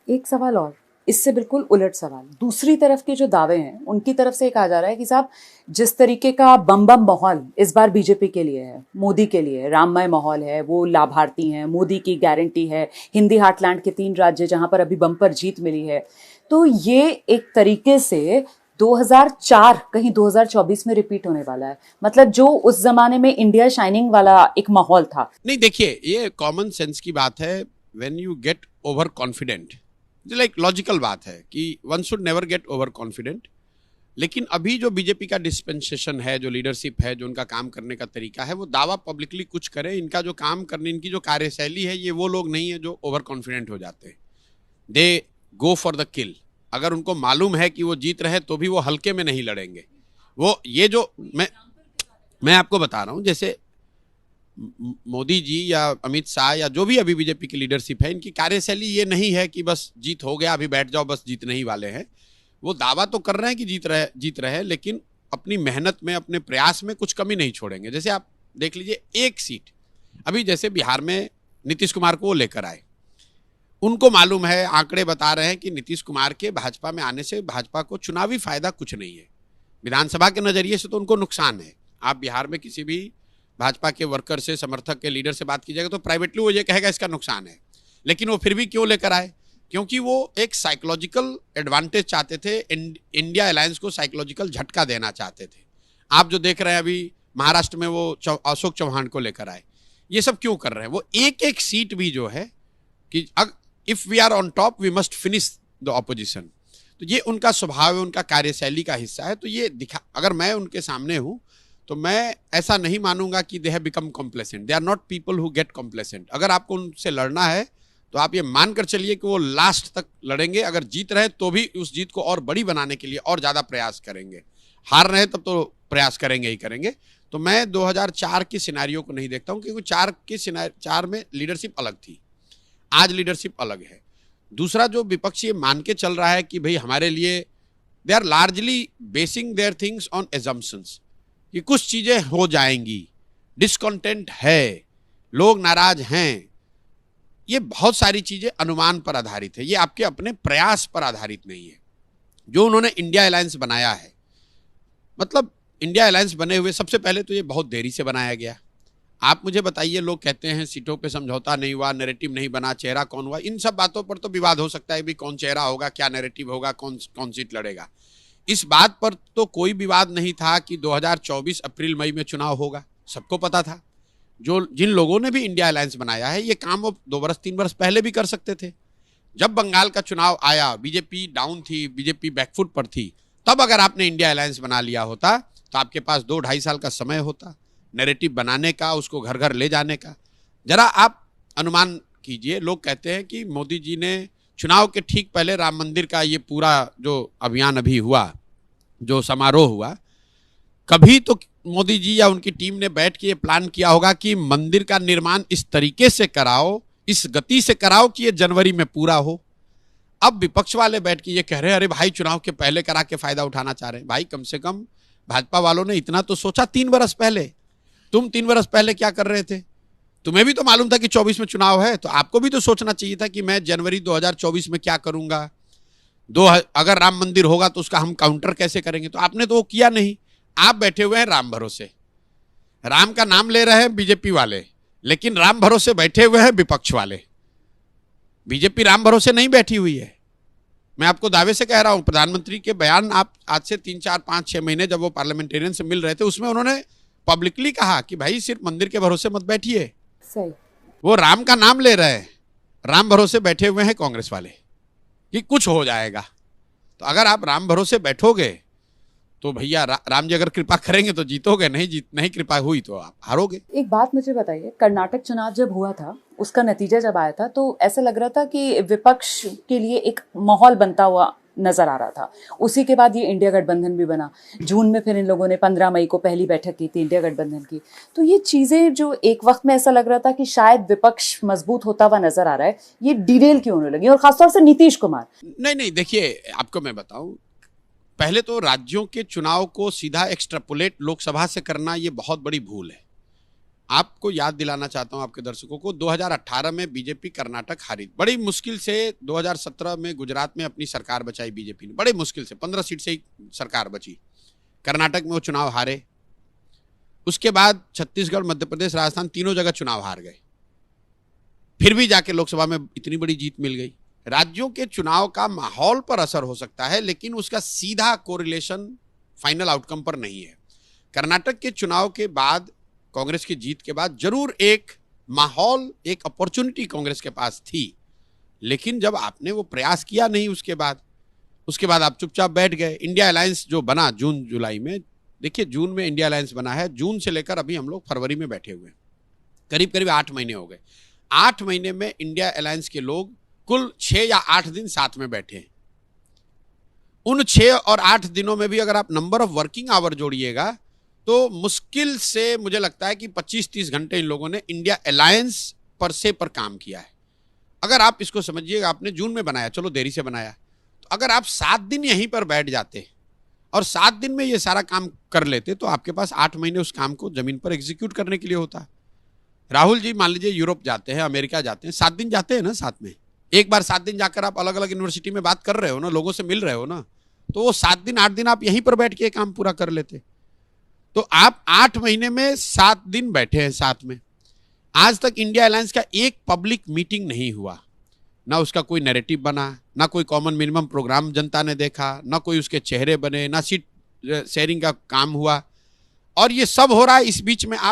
एक सवाल और, इससे बिल्कुल उलट सवाल, दूसरी तरफ के जो दावे हैं उनकी तरफ से कहा जा रहा है कि साहब जिस तरीके का बम बम माहौल इस बार बीजेपी के लिए है, मोदी के लिए राममय माहौल है, वो लाभार्थी हैं, मोदी की गारंटी है, हिंदी हार्टलैंड के 3 राज्य जहां पर अभी बम्पर जीत मिली है, तो ये एक तरीके से 2004 कहीं 2024 में रिपीट होने वाला है। मतलब जो उस जमाने में इंडिया शाइनिंग वाला एक माहौल था। नहीं देखिए, ये कॉमन सेंस की बात है। When you get over confident, like logical बात है कि one should never get over confident. लेकिन अभी जो बीजेपी का डिस्पेंसेशन है, जो लीडरशिप है, जो उनका काम करने का तरीका है, वो दावा पब्लिकली कुछ करे, इनका जो काम करने, इनकी जो कार्यशैली है, ये वो लोग नहीं है जो ओवर कॉन्फिडेंट हो जाते हैं। दे गो फॉर द किल। अगर उनको मालूम है कि वो जीत रहे तो भी वो हल्के में नहीं लड़ेंगे। वो ये जो मैं आपको बता रहा हूं, जैसे मोदी जी या अमित शाह या जो भी अभी बीजेपी की लीडरशिप है, इनकी कार्यशैली ये नहीं है कि बस जीत हो गया अभी बैठ जाओ, बस जीतने ही वाले हैं। वो दावा तो कर रहे हैं कि जीत रहे हैं, लेकिन अपनी मेहनत में, अपने प्रयास में कुछ कमी नहीं छोड़ेंगे। जैसे आप देख लीजिए, एक सीट अभी जैसे बिहार में नीतीश कुमार को लेकर आए, उनको मालूम है, आंकड़े बता रहे हैं कि नीतीश कुमार के भाजपा में आने से भाजपा को चुनावी फायदा कुछ नहीं है। विधानसभा के नजरिए से तो उनको नुकसान है। आप बिहार में किसी भी भाजपा के वर्कर से, समर्थक के, लीडर से बात कीजिएगा तो प्राइवेटली वो ये कहेगा इसका नुकसान है। लेकिन वो फिर भी क्यों लेकर आए? क्योंकि वो एक साइकोलॉजिकल एडवांटेज चाहते थे, इंडिया अलायंस को साइकोलॉजिकल झटका देना चाहते थे। आप जो देख रहे हैं अभी महाराष्ट्र में, वो अशोक चौहान को लेकर आए। ये सब क्यों कर रहे हैं? वो एक एक सीट भी जो है कि if we are on top we must finish the opposition, तो ये उनका स्वभाव है, उनका कार्यशैली का हिस्सा है। तो ये दिखा, अगर मैं उनके सामने हूं तो मैं ऐसा नहीं मानूंगा कि they have become complacent. They are not people who get complacent. अगर आपको उनसे लड़ना है तो आप ये मानकर चलिए कि वो लास्ट तक लड़ेंगे। अगर जीत रहे तो भी उस जीत को और बड़ी बनाने के लिए और ज़्यादा प्रयास करेंगे। हार रहे तब तो प्रयास करेंगे ही करेंगे। तो मैं 2004 की सिनेरियो को नहीं देखता हूँ, क्योंकि 4 में लीडरशिप अलग थी, आज लीडरशिप अलग है। दूसरा, जो विपक्ष ये मान के चल रहा है कि भाई हमारे लिए, they are largely basing their things on assumptions कि कुछ चीजें हो जाएंगी, डिसकंटेंट है, लोग नाराज हैं। ये बहुत सारी चीजें अनुमान पर आधारित है, ये आपके अपने प्रयास पर आधारित नहीं है। जो उन्होंने इंडिया अलायंस बनाया है, मतलब इंडिया अलायंस बने हुए सबसे पहले तो ये बहुत देरी से बनाया गया। आप मुझे बताइए, लोग कहते हैं सीटों पे समझौता नहीं हुआ, नैरेटिव नहीं बना, चेहरा कौन हुआ। इन सब बातों पर तो विवाद हो सकता है भी, कौन चेहरा होगा, क्या नैरेटिव होगा, कौन सीट लड़ेगा। इस बात पर तो कोई विवाद नहीं था कि 2024 अप्रैल मई में चुनाव होगा, सबको पता था। जिन लोगों ने भी इंडिया अलायंस बनाया है, ये काम वो 2 वर्ष 3 वर्ष पहले भी कर सकते थे। जब बंगाल का चुनाव आया, बीजेपी डाउन थी, बीजेपी बैकफुट पर थी, तब अगर आपने इंडिया अलायंस बना लिया होता तो आपके पास 2-2.5 साल का समय होता नैरेटिव बनाने का, उसको घर घर ले जाने का। जरा आप अनुमान कीजिए, लोग कहते हैं कि मोदी जी ने चुनाव के ठीक पहले राम मंदिर का ये पूरा जो अभियान अभी हुआ, जो समारोह हुआ, कभी तो मोदी जी या उनकी टीम ने बैठ के ये प्लान किया होगा कि मंदिर का निर्माण इस तरीके से कराओ, इस गति से कराओ कि ये जनवरी में पूरा हो। अब विपक्ष वाले बैठ के ये कह रहे हैं, अरे भाई चुनाव के पहले करा के फायदा उठाना चाह रहे हैं। भाई कम से कम भाजपा वालों ने इतना तो सोचा 3 वर्ष पहले। तुम 3 वर्ष पहले क्या कर रहे थे? तुम्हें भी तो मालूम था कि 24 में चुनाव है, तो आपको भी तो सोचना चाहिए था कि मैं जनवरी 2024 में क्या करूंगा। अगर राम मंदिर होगा तो उसका हम काउंटर कैसे करेंगे। तो आपने तो वो किया नहीं। आप बैठे हुए हैं राम भरोसे, राम का नाम ले रहे हैं बीजेपी वाले, लेकिन राम भरोसे बैठे हुए हैं विपक्ष वाले। बीजेपी राम भरोसे नहीं बैठी हुई है। मैं आपको दावे से कह रहा हूं, प्रधानमंत्री के बयान आप आज से 3-4-5-6 महीने जब वो पार्लियामेंटेरियन से मिल रहे थे, उसमें उन्होंने पब्लिकली कहा कि भाई सिर्फ मंदिर के भरोसे मत बैठिए। सही। वो राम का नाम ले रहे हैं, राम भरोसे बैठे हुए हैं कांग्रेस वाले कि कुछ हो जाएगा। तो अगर आप राम भरोसे बैठोगे तो भैया राम जी अगर कृपा करेंगे तो जीतोगे, नहीं कृपा हुई तो आप हारोगे। एक बात मुझे बताइए, कर्नाटक चुनाव जब हुआ था, उसका नतीजा जब आया था, तो ऐसा लग रहा था कि विपक्ष के लिए एक माहौल बनता हुआ नजर आ रहा था। उसी के बाद ये इंडिया गठबंधन भी बना। जून में फिर इन लोगों ने 15 मई को पहली बैठक की थी इंडिया गठबंधन की। तो ये चीजें जो एक वक्त में ऐसा लग रहा था कि शायद विपक्ष मजबूत होता हुआ नजर आ रहा है, ये डिरेल क्यों होने लगी, और खासतौर से नीतीश कुमार। नहीं, देखिए आपको मैं बताऊं, पहले तो राज्यों के चुनाव को सीधा एक्सट्रापोलेट लोकसभा से करना ये बहुत बड़ी भूल है। आपको याद दिलाना चाहता हूं आपके दर्शकों को, 2018 में बीजेपी कर्नाटक हारी, बड़ी मुश्किल से 2017 में गुजरात में अपनी सरकार बचाई बीजेपी ने, बड़े मुश्किल से 15 सीट से ही सरकार बची। कर्नाटक में वो चुनाव हारे, उसके बाद छत्तीसगढ़, मध्य प्रदेश, राजस्थान तीनों जगह चुनाव हार गए, फिर भी जाके लोकसभा में इतनी बड़ी जीत मिल गई। राज्यों के चुनाव का माहौल पर असर हो सकता है, लेकिन उसका सीधा कोरिलेशन फाइनल आउटकम पर नहीं है। कर्नाटक के चुनाव के बाद, कांग्रेस की जीत के बाद जरूर एक माहौल, एक अपॉर्चुनिटी कांग्रेस के पास थी, लेकिन जब आपने वो प्रयास किया नहीं, उसके बाद आप चुपचाप बैठ गए। इंडिया अलायंस जो बना जून जुलाई में, देखिए जून में इंडिया अलायंस बना है, जून से लेकर अभी हम लोग फरवरी में बैठे हुए हैं, करीब करीब 8 महीने हो गए। 8 महीने में इंडिया अलायंस के लोग कुल 6 या 8 दिन साथ में बैठे हैं। उन 6 और 8 दिनों में भी अगर आप नंबर ऑफ वर्किंग आवर जोड़िएगा तो मुश्किल से मुझे लगता है कि 25-30 घंटे इन लोगों ने इंडिया अलायंस पर काम किया है। अगर आप इसको समझिएगा, आपने जून में बनाया, चलो देरी से बनाया, तो अगर आप 7 दिन यहीं पर बैठ जाते और 7 दिन में ये सारा काम कर लेते तो आपके पास 8 महीने उस काम को जमीन पर एग्जीक्यूट करने के लिए होता। राहुल जी मान लीजिए यूरोप जाते हैं, अमेरिका जाते हैं, 7 दिन जाते हैं ना साथ में, एक बार 7 दिन जाकर आप अलग अलग यूनिवर्सिटी में बात कर रहे हो ना, लोगों से मिल रहे हो ना, तो वो 7 दिन 8 दिन आप यहीं पर बैठ के काम पूरा कर लेते। तो आप 8 महीने में 7 दिन बैठे हैं साथ में। आज तक इंडिया अलायंस का एक पब्लिक मीटिंग नहीं हुआ, ना उसका कोई नैरेटिव बना, ना कोई कॉमन मिनिमम प्रोग्राम जनता ने देखा, ना कोई उसके चेहरे बने, ना सीट शेयरिंग का काम हुआ, और ये सब हो रहा है। इस बीच में आप